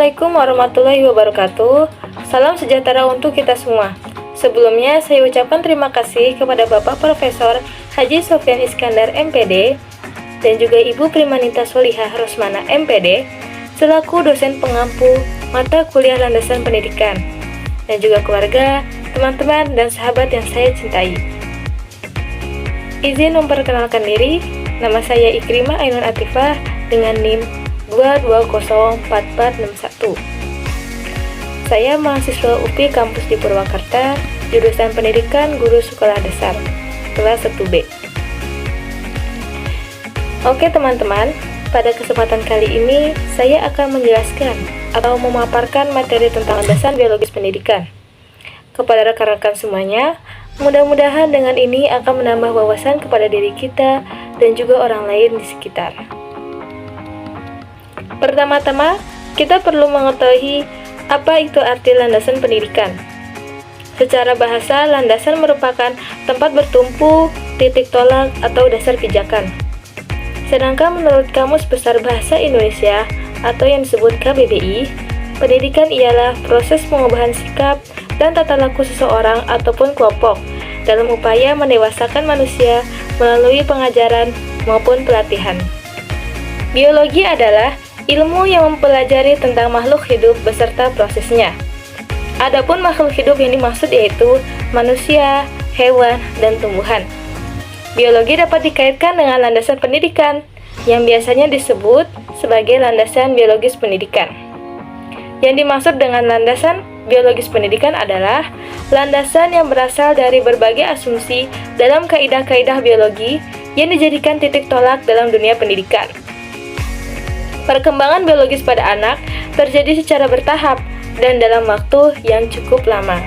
Assalamualaikum warahmatullahi wabarakatuh. Salam sejahtera untuk kita semua. Sebelumnya saya ucapkan terima kasih kepada Bapak Profesor Haji Sofyan Iskandar MPD dan juga Ibu Primanita Solihah Rosmana MPD selaku dosen pengampu mata kuliah landasan pendidikan, dan juga keluarga, teman-teman, dan sahabat yang saya cintai. Izin memperkenalkan diri, nama saya Ikrimah Ainun Atifah dengan NIM 2204461. Saya mahasiswa UPI kampus di Purwakarta, jurusan Pendidikan Guru Sekolah Dasar, kelas 1B. Oke teman-teman, pada kesempatan kali ini saya akan menjelaskan atau memaparkan materi tentang landasan biologis pendidikan. Kepada rekan-rekan semuanya, mudah-mudahan dengan ini akan menambah wawasan kepada diri kita dan juga orang lain di sekitar. Pertama-tama, kita perlu mengetahui apa itu arti landasan pendidikan. Secara bahasa, landasan merupakan tempat bertumpu, titik tolak, atau dasar pijakan. Sedangkan menurut Kamus Besar Bahasa Indonesia atau yang disebut KBBI, pendidikan ialah proses pengubahan sikap dan tata laku seseorang ataupun kelompok dalam upaya mendewasakan manusia melalui pengajaran maupun pelatihan. Biologi adalah ilmu yang mempelajari tentang makhluk hidup beserta prosesnya. Adapun makhluk hidup yang dimaksud yaitu manusia, hewan, dan tumbuhan. Biologi dapat dikaitkan dengan landasan pendidikan yang biasanya disebut sebagai landasan biologis pendidikan. Yang dimaksud dengan landasan biologis pendidikan adalah landasan yang berasal dari berbagai asumsi dalam kaidah-kaidah biologi yang dijadikan titik tolak dalam dunia pendidikan. Perkembangan biologis pada anak terjadi secara bertahap dan dalam waktu yang cukup lama.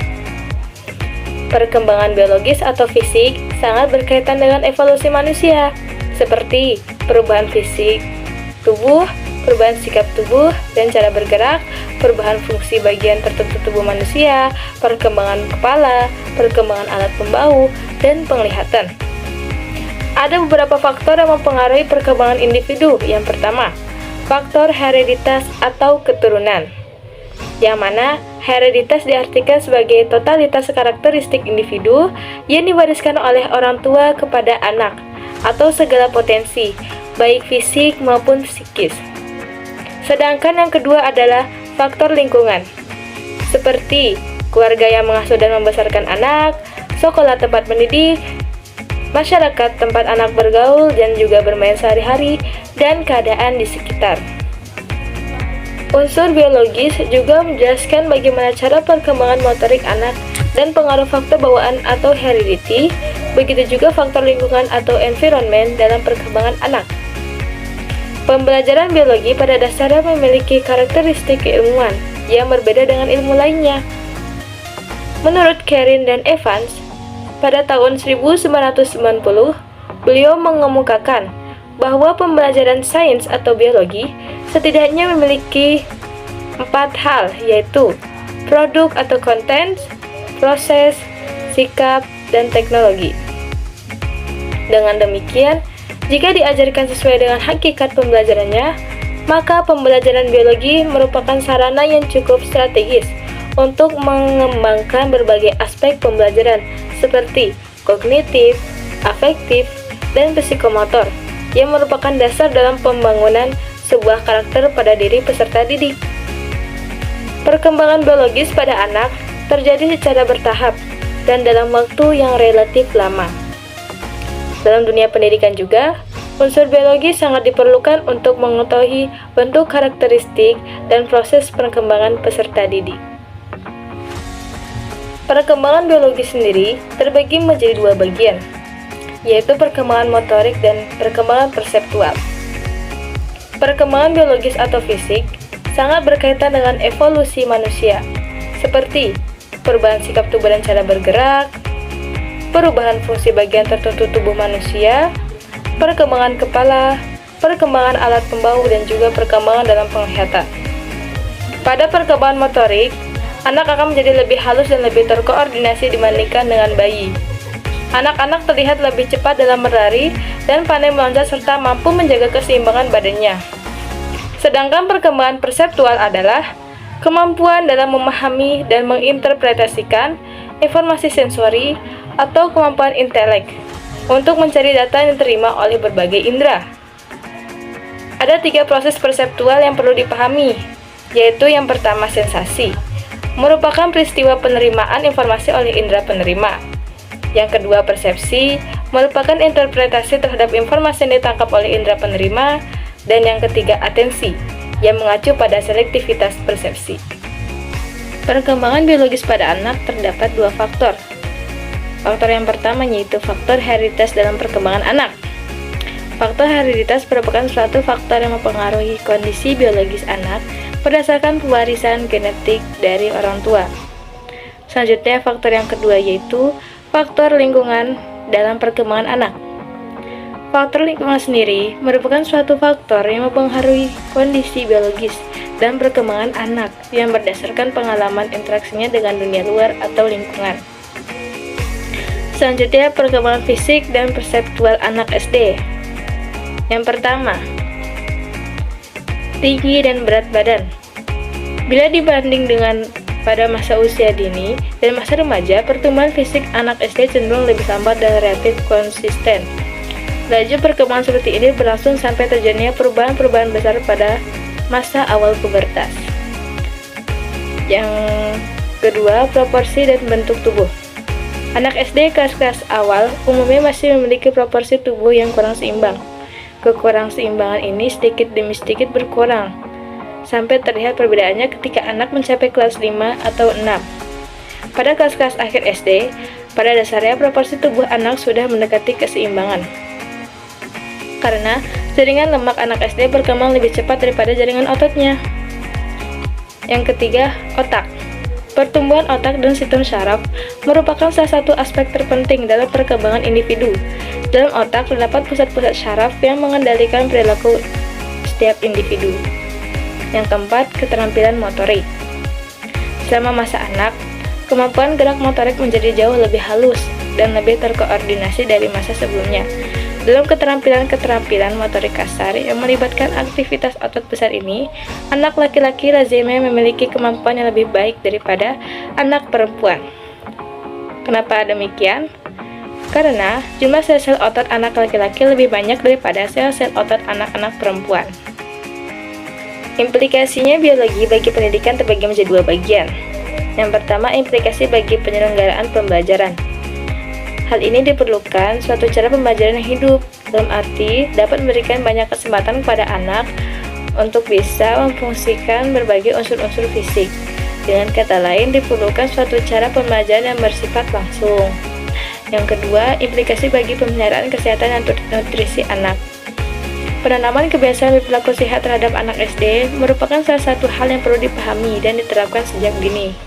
Perkembangan biologis atau fisik sangat berkaitan dengan evolusi manusia, seperti perubahan fisik tubuh, perubahan sikap tubuh dan cara bergerak, perubahan fungsi bagian tertentu tubuh manusia, perkembangan kepala, perkembangan alat pembau, dan penglihatan. Ada beberapa faktor yang mempengaruhi perkembangan individu. Yang pertama, faktor hereditas atau keturunan, yang mana hereditas diartikan sebagai totalitas karakteristik individu yang diwariskan oleh orang tua kepada anak atau segala potensi, baik fisik maupun psikis. Sedangkan yang kedua adalah faktor lingkungan, seperti keluarga yang mengasuh dan membesarkan anak, sekolah tempat mendidik, masyarakat tempat anak bergaul dan juga bermain sehari-hari, dan keadaan di sekitar. Unsur biologis juga menjelaskan bagaimana cara perkembangan motorik anak dan pengaruh faktor bawaan atau heredity, begitu juga faktor lingkungan atau environment dalam perkembangan anak. Pembelajaran biologi pada dasarnya memiliki karakteristik keilmuan yang berbeda dengan ilmu lainnya. Menurut Karen dan Evans, pada tahun 1990, beliau mengemukakan bahwa pembelajaran sains atau biologi setidaknya memiliki 4 hal, yaitu produk atau content, proses, sikap, dan teknologi. Dengan demikian, jika diajarkan sesuai dengan hakikat pembelajarannya, maka pembelajaran biologi merupakan sarana yang cukup strategis untuk mengembangkan berbagai aspek pembelajaran seperti kognitif, afektif, dan psikomotor yang merupakan dasar dalam pembangunan sebuah karakter pada diri peserta didik. Perkembangan biologis pada anak terjadi secara bertahap dan dalam waktu yang relatif lama. Dalam dunia pendidikan juga, unsur biologi sangat diperlukan untuk mengetahui bentuk karakteristik dan proses perkembangan peserta didik. Perkembangan biologi sendiri terbagi menjadi 2 bagian, yaitu perkembangan motorik dan perkembangan perseptual. Perkembangan biologis atau fisik sangat berkaitan dengan evolusi manusia, seperti perubahan sikap tubuh dan cara bergerak, perubahan fungsi bagian tertentu tubuh manusia, perkembangan kepala, perkembangan alat pembau, dan juga perkembangan dalam penglihatan. Pada perkembangan motorik, anak akan menjadi lebih halus dan lebih terkoordinasi dibandingkan dengan bayi. Anak-anak terlihat lebih cepat dalam berlari dan pandai meloncat serta mampu menjaga keseimbangan badannya. Sedangkan perkembangan perseptual adalah kemampuan dalam memahami dan menginterpretasikan informasi sensori atau kemampuan intelek untuk mencari data yang diterima oleh berbagai indera. Ada 3 proses perseptual yang perlu dipahami, yaitu yang pertama sensasi, merupakan peristiwa penerimaan informasi oleh indera penerima. Yang kedua persepsi, merupakan interpretasi terhadap informasi yang ditangkap oleh indera penerima. Dan yang ketiga atensi, yang mengacu pada selektivitas persepsi. Perkembangan biologis pada anak terdapat 2 faktor. Faktor yang pertama yaitu faktor hereditas dalam perkembangan anak. Faktor hereditas merupakan suatu faktor yang mempengaruhi kondisi biologis anak berdasarkan pewarisan genetik dari orang tua. Selanjutnya, faktor yang kedua yaitu faktor lingkungan dalam perkembangan anak. Faktor lingkungan sendiri merupakan suatu faktor yang mempengaruhi kondisi biologis dan perkembangan anak yang berdasarkan pengalaman interaksinya dengan dunia luar atau lingkungan. Selanjutnya, perkembangan fisik dan perseptual anak SD. Yang pertama, tinggi dan berat badan. Bila dibanding dengan pada masa usia dini dan masa remaja, pertumbuhan fisik anak SD cenderung lebih lambat dan relatif konsisten. Laju perkembangan seperti ini berlangsung sampai terjadinya perubahan-perubahan besar pada masa awal pubertas. Yang kedua, proporsi dan bentuk tubuh. Anak SD kelas-kelas awal umumnya masih memiliki proporsi tubuh yang kurang seimbang. Kekurangseimbangan ini sedikit demi sedikit berkurang, sampai terlihat perbedaannya ketika anak mencapai kelas 5 atau 6. Pada kelas-kelas akhir SD, pada dasarnya proporsi tubuh anak sudah mendekati keseimbangan. Karena jaringan lemak anak SD berkembang lebih cepat daripada jaringan ototnya. Yang ketiga, otak. Pertumbuhan otak dan sistem syaraf merupakan salah satu aspek terpenting dalam perkembangan individu. Dalam otak terdapat pusat-pusat syaraf yang mengendalikan perilaku setiap individu. Yang keempat, keterampilan motorik. Selama masa anak, kemampuan gerak motorik menjadi jauh lebih halus dan lebih terkoordinasi dari masa sebelumnya. Dalam keterampilan motorik kasar yang melibatkan aktivitas otot besar ini, anak laki-laki lazimnya memiliki kemampuan yang lebih baik daripada anak perempuan. Kenapa demikian? Karena jumlah sel-sel otot anak laki-laki lebih banyak daripada sel-sel otot anak-anak perempuan. Implikasinya biologi bagi pendidikan terbagi menjadi 2 bagian. Yang pertama, implikasi bagi penyelenggaraan pembelajaran. Hal ini diperlukan suatu cara pembelajaran yang hidup, dalam arti dapat memberikan banyak kesempatan kepada anak untuk bisa memfungsikan berbagai unsur-unsur fisik. Dengan kata lain, diperlukan suatu cara pembelajaran yang bersifat langsung. Yang kedua, implikasi bagi pemeliharaan kesehatan dan nutrisi anak. Penanaman kebiasaan berperilaku sehat terhadap anak SD merupakan salah satu hal yang perlu dipahami dan diterapkan sejak dini.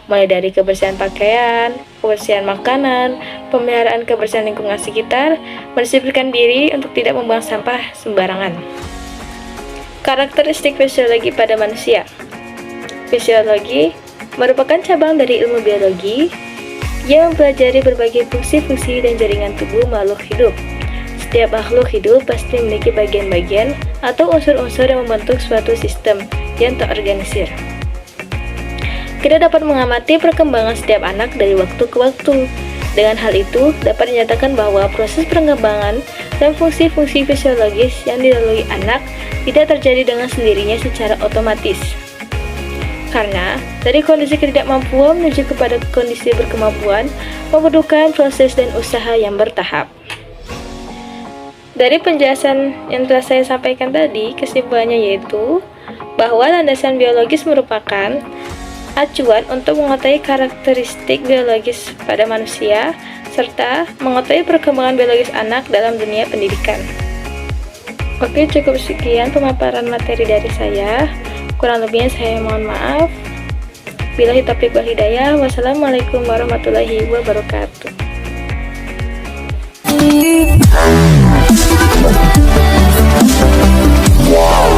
Mulai dari kebersihan pakaian, kebersihan makanan, pemeliharaan kebersihan lingkungan sekitar, mendisiplinkan diri untuk tidak membuang sampah sembarangan. Karakteristik fisiologi pada manusia. Fisiologi merupakan cabang dari ilmu biologi yang mempelajari berbagai fungsi-fungsi dan jaringan tubuh makhluk hidup. Setiap makhluk hidup pasti memiliki bagian-bagian atau unsur-unsur yang membentuk suatu sistem yang terorganisir. Kita dapat mengamati perkembangan setiap anak dari waktu ke waktu. Dengan hal itu, dapat dinyatakan bahwa proses perkembangan dan fungsi-fungsi fisiologis yang dilalui anak tidak terjadi dengan sendirinya secara otomatis. Karena dari kondisi ketidakmampuan menuju kepada kondisi berkemampuan membutuhkan proses dan usaha yang bertahap. Dari penjelasan yang telah saya sampaikan tadi, kesimpulannya yaitu bahwa landasan biologis merupakan acuan untuk mengetahui karakteristik biologis pada manusia, serta mengetahui perkembangan biologis anak dalam dunia pendidikan. Oke, cukup sekian pemaparan materi dari saya. Kurang lebihnya saya mohon maaf. Billahi taufiq wal hidayah. Wassalamualaikum warahmatullahi wabarakatuh. Wow.